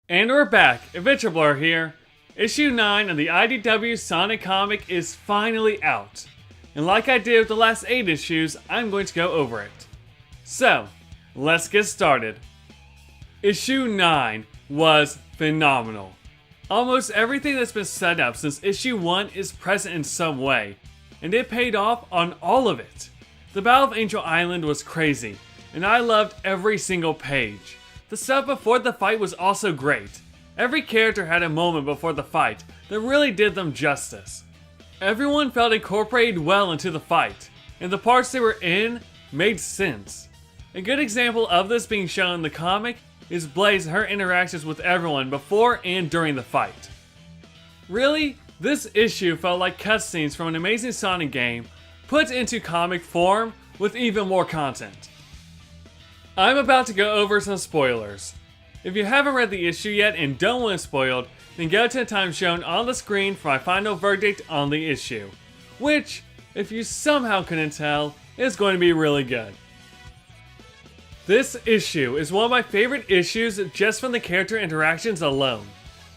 And we're back, AdventureBlur here. Issue 9 of the IDW Sonic comic is finally out. And like I did with the last 8 issues, I'm going to go over it. So, let's get started. Issue 9 was phenomenal. Almost everything that's been set up since issue 1 is present in some way, and it paid off on all of it. The Battle of Angel Island was crazy, and I loved every single page. The stuff before the fight was also great. Every character had a moment before the fight that really did them justice. Everyone felt incorporated well into the fight, and the parts they were in made sense. A good example of this being shown in the comic is Blaze and her interactions with everyone before and during the fight. Really, this issue felt like cutscenes from an amazing Sonic game put into comic form with even more content. I'm about to go over some spoilers. If you haven't read the issue yet and don't want it spoiled, then go to the time shown on the screen for my final verdict on the issue, which, if you somehow couldn't tell, is going to be really good. This issue is one of my favorite issues just from the character interactions alone.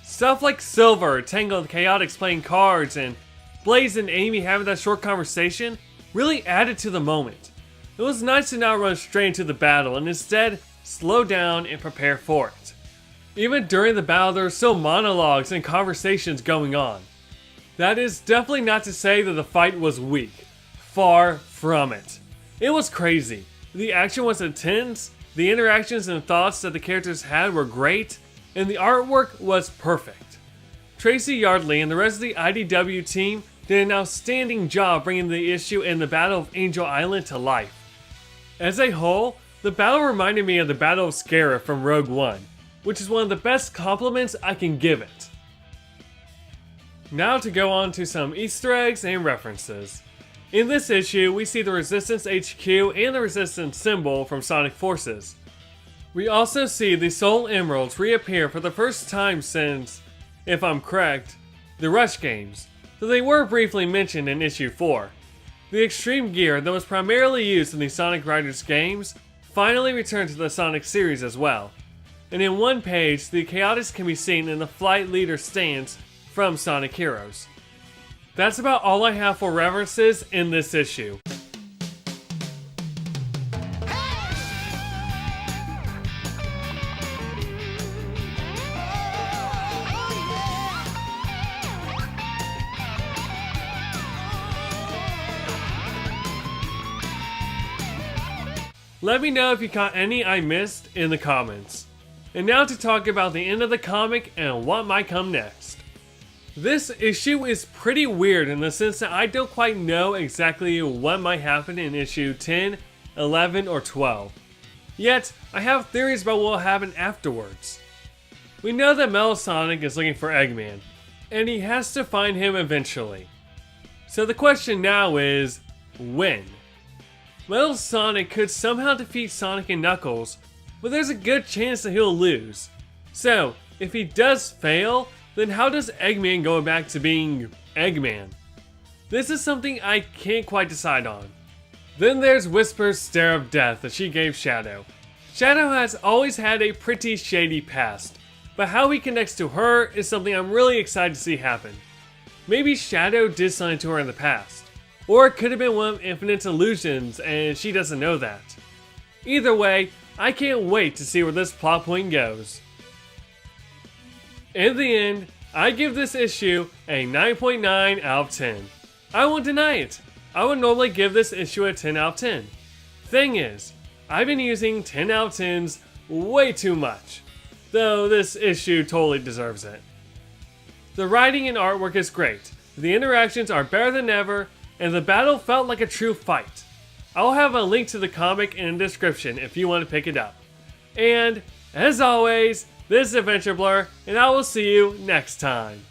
Stuff like Silver, Tangled, Chaotix playing cards, and Blaze and Amy having that short conversation really added to the moment. It was nice to not run straight into the battle and instead slow down and prepare for it. Even during the battle there were still monologues and conversations going on. That is definitely not to say that the fight was weak. Far from it. It was crazy. The action was intense, the interactions and thoughts that the characters had were great, and the artwork was perfect. Tracy Yardley and the rest of the IDW team did an outstanding job bringing the issue and the Battle of Angel Island to life. As a whole, the battle reminded me of the Battle of Scarif from Rogue One, which is one of the best compliments I can give it. Now to go on to some Easter eggs and references. In this issue, we see the Resistance HQ and the Resistance symbol from Sonic Forces. We also see the Soul Emeralds reappear for the first time since, if I'm correct, the Rush games, though they were briefly mentioned in issue 4. The Extreme Gear that was primarily used in the Sonic Riders games finally returned to the Sonic series as well. And in one page, the Chaotix can be seen in the Flight Leader stance from Sonic Heroes. That's about all I have for references in this issue. Let me know if you caught any I missed in the comments. And now to talk about the end of the comic and what might come next. This issue is pretty weird in the sense that I don't quite know exactly what might happen in issue 10, 11, or 12. Yet, I have theories about what will happen afterwards. We know that Metal Sonic is looking for Eggman, and he has to find him eventually. So the question now is, when? Metal Sonic could somehow defeat Sonic and Knuckles, but there's a good chance that he'll lose. So, if he does fail, then how does Eggman go back to being Eggman? This is something I can't quite decide on. Then there's Whisper's stare of death that she gave Shadow. Shadow has always had a pretty shady past, but how he connects to her is something I'm really excited to see happen. Maybe Shadow did something to her in the past, or it could have been one of Infinite's illusions and she doesn't know that. Either way, I can't wait to see where this plot point goes. In the end, I give this issue a 9.9 out of 10. I won't deny it. I would normally give this issue a 10 out of 10. Thing is, I've been using 10 out of 10s way too much, though this issue totally deserves it. The writing and artwork is great, the interactions are better than ever, and the battle felt like a true fight. I'll have a link to the comic in the description if you want to pick it up. And, as always, this is AdventureBlur, and I will see you next time.